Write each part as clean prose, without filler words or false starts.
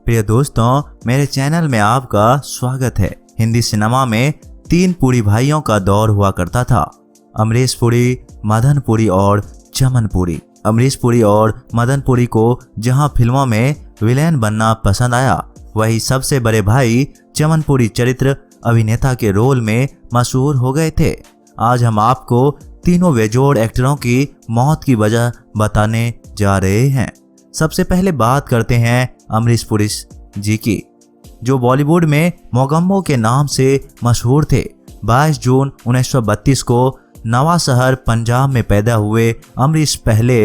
प्रिय दोस्तों, मेरे चैनल में आपका स्वागत है। हिंदी सिनेमा में 3 पुरी भाइयों का दौर हुआ करता था। अमरीश पुरी, मदन पुरी और चमन पुरी। अमरीश पुरी और मदन पुरी को जहां फिल्मों में विलेन बनना पसंद आया, वही सबसे बड़े भाई चमन पुरी चरित्र अभिनेता के रोल में मशहूर हो गए थे। आज हम आपको तीनों बेजोड़ एक्टरों की मौत की वजह बताने जा रहे हैं। सबसे पहले बात करते हैं अमरीश पुरी जी की, जो बॉलीवुड में मोगम्बो के नाम से मशहूर थे। 22 जून 1932 को नवांशहर पंजाब में पैदा हुए अमरीश पहले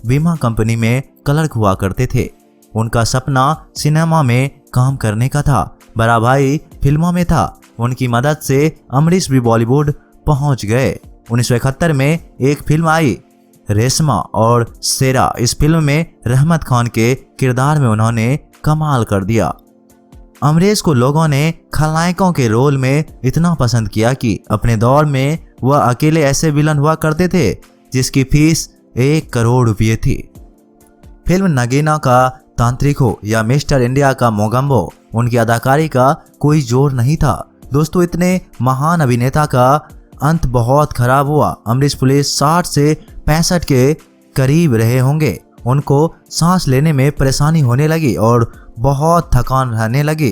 बीमा कंपनी में क्लर्क हुआ करते थे। उनका सपना सिनेमा में काम करने का था। बड़ा भाई फिल्मों में था। उनकी मदद से अमरीश भी बॉलीवुड पहुंच गए। 1971 में एक फिल्म आई, रेशमा और शेरा। इस फिल्म में रहमत खान के किरदार में उन्होंने कमाल कर दिया। अमरीश को लोगों ने खलनायकों के रोल में इतना पसंद किया कि अपने दौर में वह अकेले ऐसे विलन हुआ करते थे जिसकी फीस 1 करोड़ रुपये थी। फिल्म नगीना का तांत्रिक हो या मिस्टर इंडिया का मोगम्बो, उनकी अदाकारी का कोई जोर नहीं था। दोस्तों, इतने महान अभिनेता का अंत बहुत खराब हुआ। अमरीश पुरी 60 से 65 के करीब रहे होंगे। उनको सांस लेने में परेशानी होने लगी और बहुत थकान रहने लगी।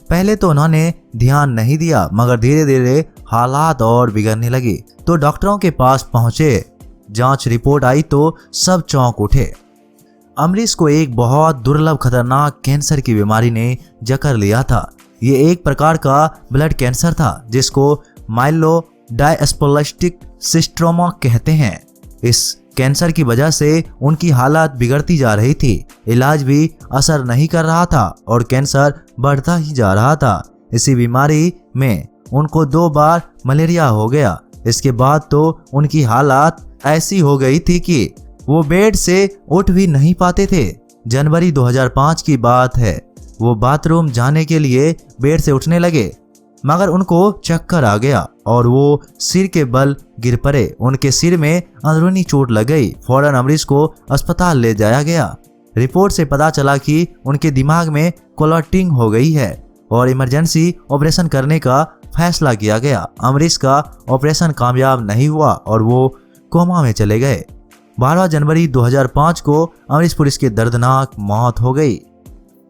पहले तो उन्होंने ध्यान नहीं दिया, मगर धीरे धीरे हालात और बिगड़ने लगी तो डॉक्टरों के पास पहुंचे। जांच रिपोर्ट आई तो सब चौंक उठे। अमरीश को एक बहुत दुर्लभ खतरनाक कैंसर की बीमारी ने जकड़ लिया था। ये एक प्रकार का ब्लड कैंसर था जिसको माइलोडायस्प्लास्टिक सिस्ट्रोमा कहते हैं। इस कैंसर की वजह से उनकी हालत बिगड़ती जा रही थी। इलाज भी असर नहीं कर रहा था और कैंसर बढ़ता ही जा रहा था। इसी बीमारी में उनको 2 बार मलेरिया हो गया। इसके बाद तो उनकी हालत ऐसी हो गई थी कि वो बेड से उठ भी नहीं पाते थे। जनवरी 2005 की बात है। वो बाथरूम जाने के लिए बेड से उठने लगे, मगर उनको चक्कर आ गया और वो सिर के बल गिर पड़े। उनके सिर में अंदरूनी चोट लग गई। फौरन अमरीश को अस्पताल ले जाया गया। रिपोर्ट से पता चला कि उनके दिमाग में क्लॉटिंग हो गई है और इमरजेंसी ऑपरेशन करने का फैसला किया गया। अमरीश का ऑपरेशन कामयाब नहीं हुआ और वो कोमा में चले गए। 12 जनवरी 2005 को अमरीश पुरी की दर्दनाक मौत हो गई।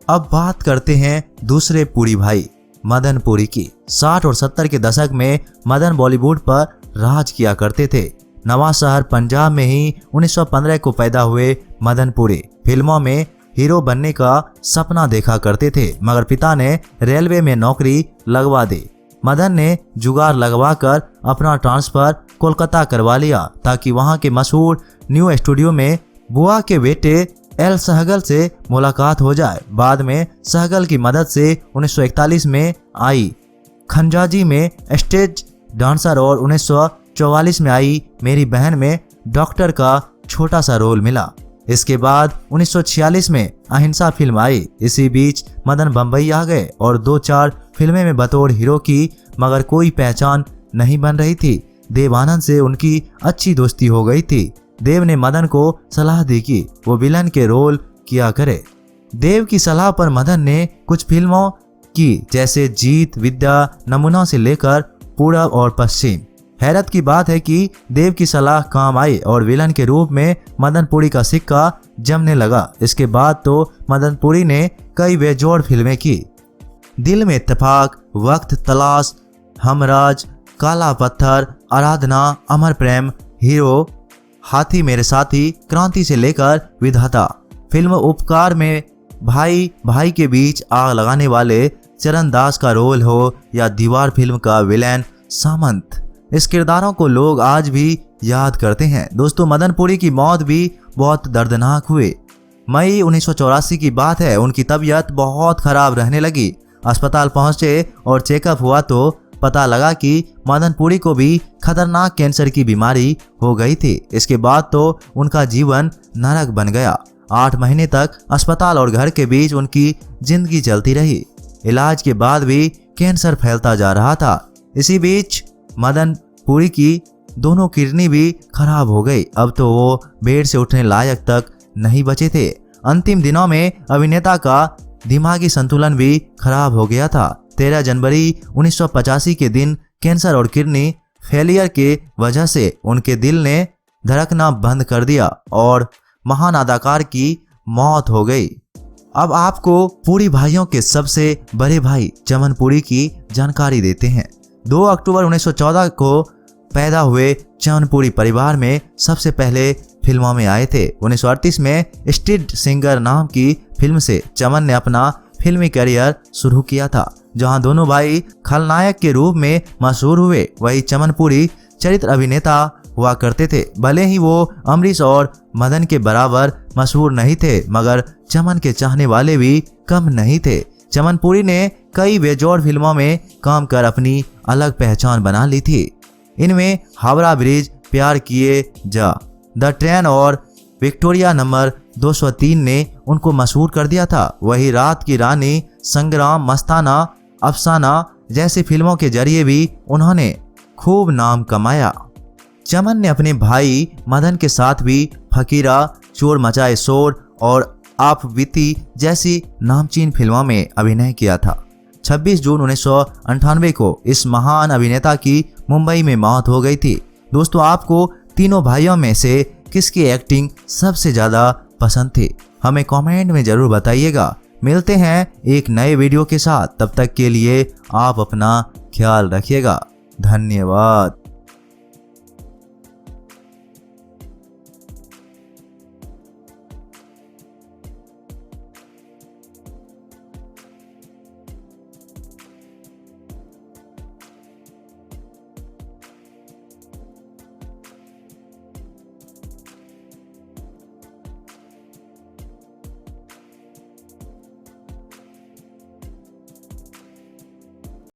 अब बात करते हैं दूसरे पुरी भाई मदन पुरी की। 60 और 70 के दशक में मदन बॉलीवुड पर राज किया करते थे। नवांशहर पंजाब में ही 1915 को पैदा हुए मदन पुरी फिल्मों में हीरो बनने का सपना देखा करते थे, मगर पिता ने रेलवे में नौकरी लगवा दी। मदन ने जुगाड़ लगवाकर अपना ट्रांसफर कोलकाता करवा लिया ताकि वहां के मशहूर न्यू स्टूडियो में बुआ के बेटे एल सहगल से मुलाकात हो जाए। बाद में सहगल की मदद से 1941 में आई खंजाजी में स्टेज डांसर और 1944 में आई मेरी बहन में डॉक्टर का छोटा सा रोल मिला। इसके बाद 1946 में अहिंसा फिल्म आई। इसी बीच मदन बम्बई आ गए और 2-4 फिल्में में बतौर हीरो की, मगर कोई पहचान नहीं बन रही थी। देव आनंद से उनकी अच्छी दोस्ती हो गई थी। देव ने मदन को सलाह दी कि वो विलन के रोल किया करे। देव की सलाह पर मदन ने कुछ फिल्मों की, जैसे जीत, विद्या, नमूना से लेकर पूरब और पश्चिम। हैरत की बात है कि देव की सलाह काम आई और विलन के रूप में मदन पुरी का सिक्का जमने लगा। इसके बाद तो मदन पुरी ने कई बेजोड़ फिल्में की। दिल में इत्तेफाक, वक्त तलाश, हमराज, काला पत्थर, आराधना, अमर प्रेम, हीरो, हाथी मेरे साथी, क्रांति से लेकर विधाता। फिल्म उपकार में भाई भाई के बीच आग लगाने वाले चरण दास का रोल हो या दीवार फिल्म का विलेन सामंत, इस किरदारों को लोग आज भी याद करते हैं। दोस्तों, मदन पुरी की मौत भी बहुत दर्दनाक हुई। मई 1984 की बात है। उनकी तबीयत बहुत खराब रहने लगी। अस्पताल पहुंचे और चेकअप हुआ तो पता लगा कि मदन पुरी को भी खतरनाक कैंसर की बीमारी हो गई थी। इसके बाद तो उनका जीवन नरक बन गया। 8 महीने तक अस्पताल और घर के बीच उनकी जिंदगी चलती रही। इलाज के बाद भी कैंसर फैलता जा रहा था। इसी बीच मदन पुरी की दोनों किडनी भी खराब हो गई। अब तो वो बेड से उठने लायक तक नहीं बचे थे। अंतिम दिनों में अभिनेता का दिमागी संतुलन भी खराब हो गया था। 13 जनवरी 1985 के दिन कैंसर और किडनी फेलियर के वजह से उनके दिल ने धड़कना बंद कर दिया और महान अदाकार की मौत हो गई। अब आपको पुरी भाइयों के सबसे बड़े भाई चमन पुरी की जानकारी देते हैं। 2 अक्टूबर 1914 को पैदा हुए चमन पुरी परिवार में सबसे पहले फिल्मों में आए थे। 1938 में स्ट्रीट सिंगर नाम की फिल्म से चमन ने अपना फिल्मी करियर शुरू किया था, जहां दोनों भाई खलनायक के रूप में मशहूर हुए। वही चमन पुरी चरित्र अभिनेता हुआ करते थे। भले ही वो अमरीश और मदन के बराबर मशहूर नहीं थे, मगर चमन के चाहने वाले भी कम नहीं थे। चमन पुरी ने कई बेजोड़ फिल्मों में काम कर अपनी अलग पहचान बना ली थी। इनमें हावड़ा ब्रिज, प्यार किए जा, द ट्रेन और विक्टोरिया नंबर 203 ने उनको मशहूर कर दिया था। वही रात की रानी, संग्राम, मस्ताना, अफसाना जैसी फिल्मों के जरिए भी उन्होंने खूब नाम कमाया। चमन ने अपने भाई मदन के साथ भी फकीरा, चोर मचाए शोर और आप बीती जैसी नामचीन फिल्मों में अभिनय किया था। 26 जून 1998 को इस महान अभिनेता की मुंबई में मौत हो गई थी। दोस्तों, आपको तीनों भाइयों में से किसकी एक्टिंग सबसे ज़्यादा पसंद थी? हमें कमेंट में ज़रूर बताइएगा। मिलते हैं एक नए वीडियो के साथ, तब तक के लिए आप अपना ख्याल रखिएगा। धन्यवाद।